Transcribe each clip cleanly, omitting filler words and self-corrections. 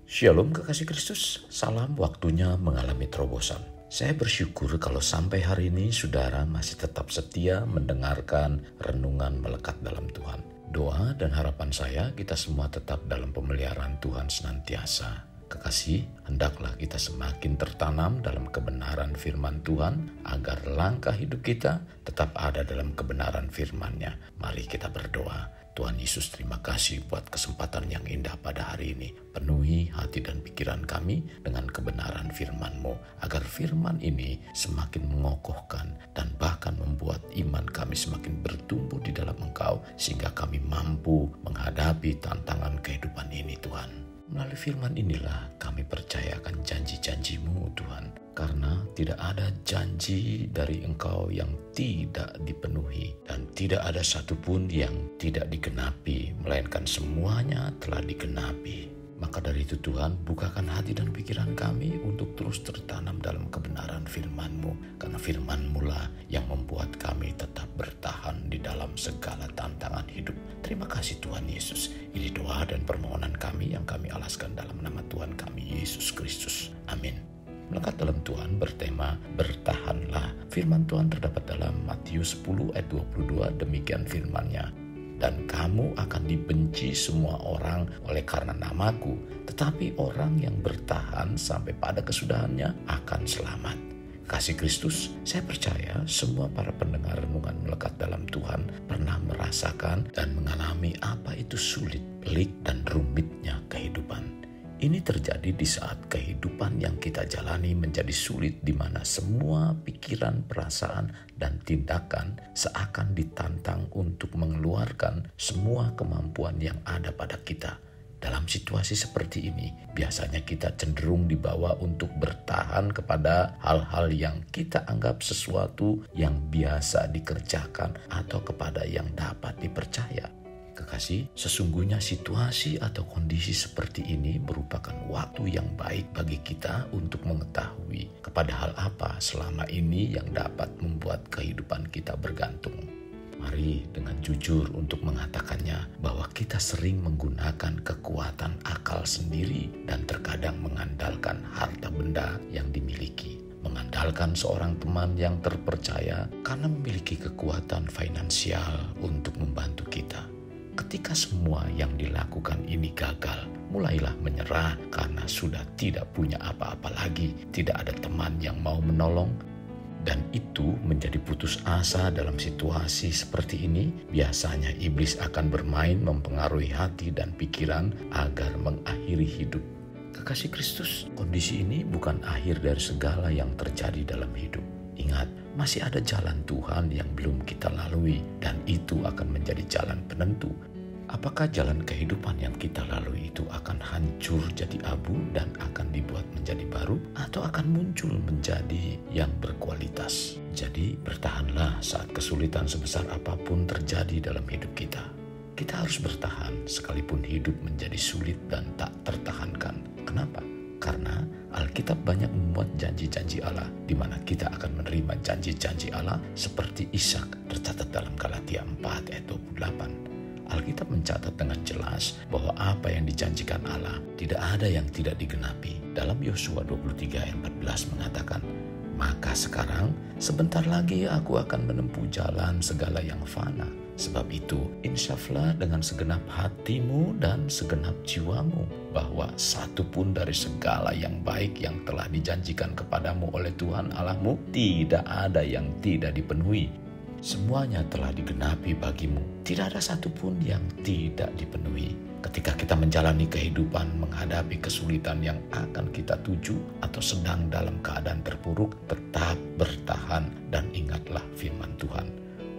Shalom kekasih Kristus, salam waktunya mengalami terobosan. Saya bersyukur kalau sampai hari ini saudara masih tetap setia mendengarkan renungan melekat dalam Tuhan. Doa dan harapan saya kita semua tetap dalam pemeliharaan Tuhan senantiasa. Kekasih, hendaklah kita semakin tertanam dalam kebenaran firman Tuhan agar langkah hidup kita tetap ada dalam kebenaran firman-Nya. Mari kita berdoa. Tuhan Yesus, terima kasih buat kesempatan yang indah pada hari ini. Penuhi hati dan pikiran kami dengan kebenaran firman-Mu, agar firman ini semakin mengokohkan dan bahkan membuat iman kami semakin bertumbuh di dalam Engkau, sehingga kami mampu menghadapi tantangan kehidupan ini, Tuhan. Melalui firman inilah kami percayakan janji-janji-Mu, Tuhan. Karena tidak ada janji dari Engkau yang tidak dipenuhi, dan tidak ada satupun yang tidak digenapi, melainkan semuanya telah digenapi. Maka dari itu Tuhan, bukakan hati dan pikiran kami untuk terus tertanam dalam kebenaran firman-Mu, karena firman-Mu lah yang membuat kami tetap bertahan di dalam segala tantangan hidup. Terima kasih Tuhan Yesus. Ini doa dan permohonan kami yang kami alaskan dalam nama Tuhan kami Yesus Kristus. Amin. Melekat dalam Tuhan bertema bertahanlah. Firman Tuhan terdapat dalam Matius 10 ayat 22, demikian firman-Nya. Dan kamu akan dibenci semua orang oleh karena namaku, tetapi orang yang bertahan sampai pada kesudahannya akan selamat. Kasih Kristus, saya percaya semua para pendengar renungan melekat dalam Tuhan pernah merasakan dan mengalami apa itu sulit, pelik, dan rumitnya kehidupan. Ini terjadi di saat kehidupan yang kita jalani menjadi sulit, di mana semua pikiran, perasaan, dan tindakan seakan ditantang untuk mengeluarkan semua kemampuan yang ada pada kita. Dalam situasi seperti ini, biasanya kita cenderung dibawa untuk bertahan kepada hal-hal yang kita anggap sesuatu yang biasa dikerjakan atau kepada yang dapat dipercaya. Kekasih, sesungguhnya situasi atau kondisi seperti ini merupakan waktu yang baik bagi kita untuk mengetahui kepada hal apa selama ini yang dapat membuat kehidupan kita bergantung. Mari dengan jujur untuk mengatakannya bahwa kita sering menggunakan kekuatan akal sendiri dan terkadang mengandalkan harta benda yang dimiliki. Mengandalkan seorang teman yang terpercaya karena memiliki kekuatan finansial untuk membantu kita. Ketika semua yang dilakukan ini gagal, mulailah menyerah karena sudah tidak punya apa-apa lagi, tidak ada teman yang mau menolong, dan itu menjadi putus asa. Dalam situasi seperti ini, biasanya iblis akan bermain mempengaruhi hati dan pikiran agar mengakhiri hidup. Kekasih Kristus, kondisi ini bukan akhir dari segala yang terjadi dalam hidup. Ingat, masih ada jalan Tuhan yang belum kita lalui, dan itu akan menjadi jalan penentu. Apakah jalan kehidupan yang kita lalui itu akan hancur jadi abu dan akan dibuat menjadi baru, atau akan muncul menjadi yang berkualitas? Jadi bertahanlah saat kesulitan sebesar apapun terjadi dalam hidup kita. Kita harus bertahan sekalipun hidup menjadi sulit dan tak tertahankan. Kenapa? Karena Alkitab banyak membuat janji-janji Allah, di mana kita akan menerima janji-janji Allah seperti Ishak, tercatat dalam Galatia 4 ayat 28. Alkitab mencatat dengan jelas bahwa apa yang dijanjikan Allah tidak ada yang tidak digenapi. Dalam Yosua 23 ayat 14 mengatakan, maka sekarang sebentar lagi aku akan menempuh jalan segala yang fana. Sebab itu, insyaflah dengan segenap hatimu dan segenap jiwamu, bahwa satu pun dari segala yang baik yang telah dijanjikan kepadamu oleh Tuhan Allahmu, tidak ada yang tidak dipenuhi. Semuanya telah digenapi bagimu. Tidak ada satupun yang tidak dipenuhi. Ketika kita menjalani kehidupan menghadapi kesulitan yang akan kita tuju atau sedang dalam keadaan terpuruk, tetap bertahan dan ingatlah firman Tuhan.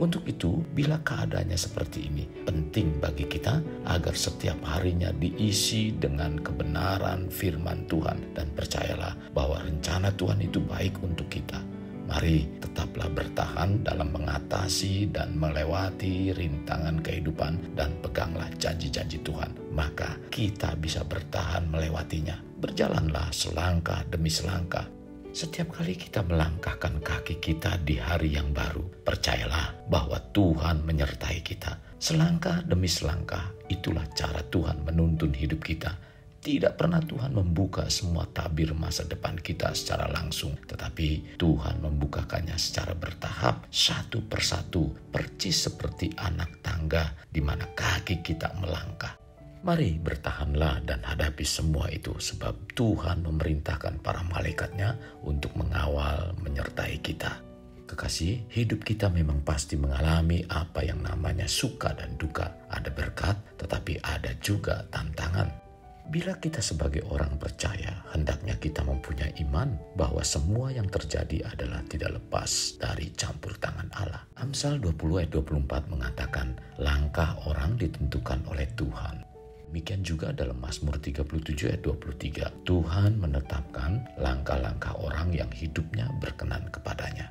Untuk itu, bila keadaannya seperti ini, penting bagi kita agar setiap harinya diisi dengan kebenaran firman Tuhan, dan percayalah bahwa rencana Tuhan itu baik untuk kita. Mari tetaplah bertahan dalam mengatasi dan melewati rintangan kehidupan, dan peganglah janji-janji Tuhan. Maka kita bisa bertahan melewatinya. Berjalanlah selangkah demi selangkah. Setiap kali kita melangkahkan kaki kita di hari yang baru, percayalah bahwa Tuhan menyertai kita. Selangkah demi selangkah, itulah cara Tuhan menuntun hidup kita. Tidak pernah Tuhan membuka semua tabir masa depan kita secara langsung, tetapi Tuhan membukakannya secara bertahap, satu persatu, percis seperti anak tangga di mana kaki kita melangkah. Mari bertahanlah dan hadapi semua itu, sebab Tuhan memerintahkan para malaikatnya untuk mengawal, menyertai kita. Kekasih, hidup kita memang pasti mengalami apa yang namanya suka dan duka. Ada berkat, tetapi ada juga tantangan. Bila kita sebagai orang percaya, hendaknya kita mempunyai iman bahwa semua yang terjadi adalah tidak lepas dari campur tangan Allah. Amsal 20 ayat 24 mengatakan, langkah orang ditentukan oleh Tuhan. Demikian juga dalam Mazmur 37 ayat 23, Tuhan menetapkan langkah-langkah orang yang hidupnya berkenan kepadanya.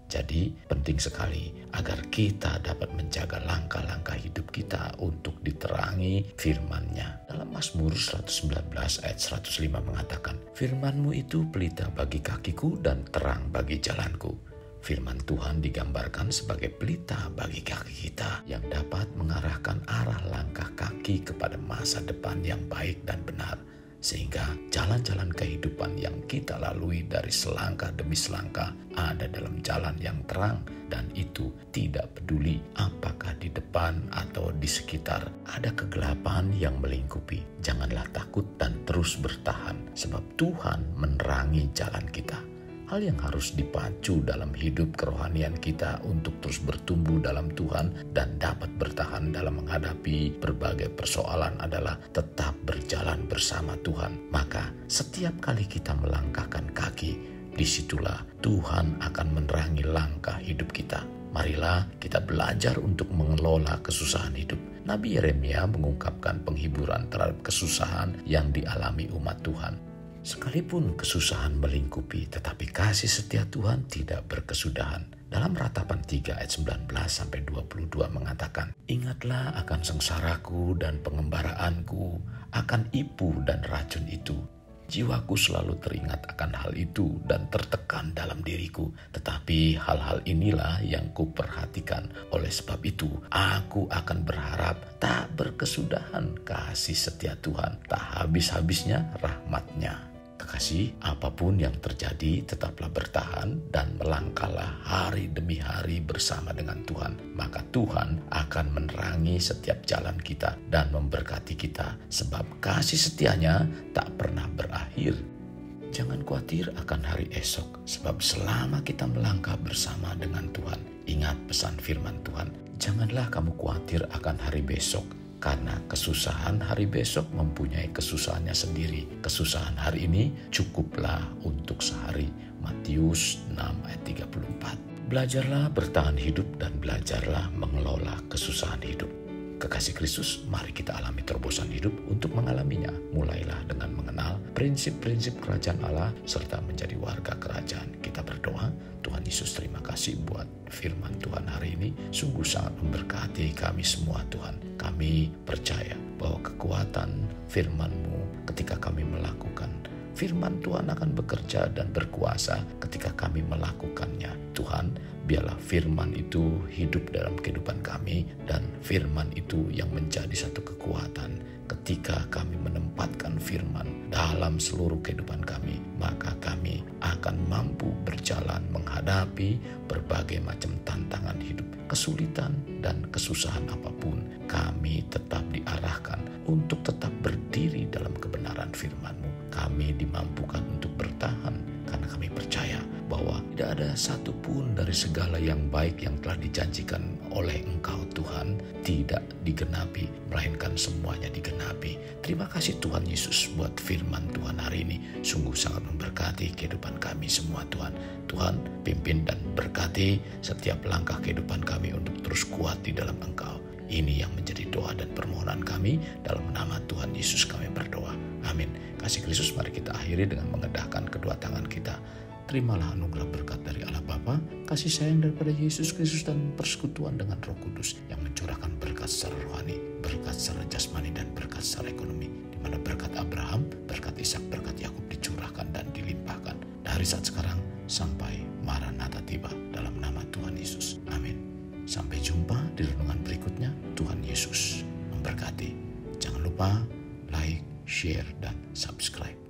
Jadi penting sekali agar kita dapat menjaga langkah-langkah hidup kita untuk diterangi firman-Nya. Dalam Mazmur 119 ayat 105 mengatakan, firman-Mu itu pelita bagi kakiku dan terang bagi jalanku. Firman Tuhan digambarkan sebagai pelita bagi kaki kita yang dapat mengarahkan arah langkah kaki kepada masa depan yang baik dan benar. Sehingga jalan-jalan kehidupan yang kita lalui dari selangkah demi selangkah ada dalam jalan yang terang, dan itu tidak peduli apakah di depan atau di sekitar ada kegelapan yang melingkupi. Janganlah takut dan terus bertahan, sebab Tuhan menerangi jalan kita. Hal yang harus dipacu dalam hidup kerohanian kita untuk terus bertumbuh dalam Tuhan dan dapat bertahan dalam menghadapi berbagai persoalan adalah tetap berjalan bersama Tuhan. Maka setiap kali kita melangkahkan kaki, disitulah Tuhan akan menerangi langkah hidup kita. Marilah kita belajar untuk mengelola kesusahan hidup. Nabi Yeremia mengungkapkan penghiburan terhadap kesusahan yang dialami umat Tuhan. Sekalipun kesusahan melingkupi, tetapi kasih setia Tuhan tidak berkesudahan. Dalam Ratapan 3 ayat 19-22 mengatakan, ingatlah akan sengsaraku dan pengembaraanku, akan ipu dan racun itu. Jiwaku selalu teringat akan hal itu dan tertekan dalam diriku. Tetapi hal-hal inilah yang kuperhatikan. Oleh sebab itu, aku akan berharap tak berkesudahan kasih setia Tuhan, tak habis-habisnya rahmat-Nya. Kekasih, apapun yang terjadi, tetaplah bertahan dan melangkahlah hari demi hari bersama dengan Tuhan. Maka Tuhan akan menerangi setiap jalan kita dan memberkati kita, sebab kasih setianya tak pernah berakhir. Jangan khawatir akan hari esok, sebab selama kita melangkah bersama dengan Tuhan, ingat pesan firman Tuhan, janganlah kamu khawatir akan hari besok, karena kesusahan hari besok mempunyai kesusahannya sendiri. Kesusahan hari ini cukuplah untuk sehari. Matius 6 ayat 34. Belajarlah bertahan hidup dan belajarlah mengelola kesusahan hidup. Kekasih Kristus, mari kita alami terobosan hidup untuk mengalaminya. Mulailah dengan mengenal prinsip-prinsip kerajaan Allah serta menjadi warga kerajaan. Kita berdoa, Tuhan Yesus, terima kasih buat firman Tuhan hari ini. Sungguh sangat memberkati kami semua Tuhan. Kami percaya bahwa kekuatan firman-Mu ketika kami melakukan firman Tuhan akan bekerja dan berkuasa ketika kami melakukannya. Tuhan, biarlah firman itu hidup dalam kehidupan kami dan firman itu yang menjadi satu kekuatan. Ketika kami menempatkan firman dalam seluruh kehidupan kami, maka kami akan mampu berjalan menghadapi berbagai macam tantangan hidup, kesulitan dan kesusahan apapun. Kami tetap diarahkan untuk tetap berdiri dalam kebenaran firman-Mu. Kami dimampukan untuk bertahan karena kami percaya bahwa tidak ada satupun dari segala yang baik yang telah dijanjikan oleh Engkau Tuhan tidak digenapi, melainkan semuanya digenapi. Terima kasih Tuhan Yesus buat firman Tuhan hari ini. Sungguh sangat memberkati kehidupan kami semua Tuhan. Tuhan pimpin dan berkati setiap langkah kehidupan kami untuk terus kuat di dalam Engkau. Ini yang menjadi doa dan permohonan kami. Dalam nama Tuhan Yesus kami berdoa. Amin. Kasih Kristus, mari kita akhiri dengan mengedahkan kedua tangan kita. Terimalah anugerah berkat dari Allah Bapa, kasih sayang daripada Yesus Kristus dan persekutuan dengan Roh Kudus yang mencurahkan berkat secara rohani, berkat secara jasmani dan berkat secara ekonomi, di mana berkat Abraham, berkat Ishak, berkat Yakub dicurahkan dan dilimpahkan dari saat sekarang sampai Maranatha tiba, dalam nama Tuhan Yesus. Amin. Sampai jumpa di renungan berikutnya. Tuhan Yesus memberkati. Jangan lupa like, share, dan subscribe.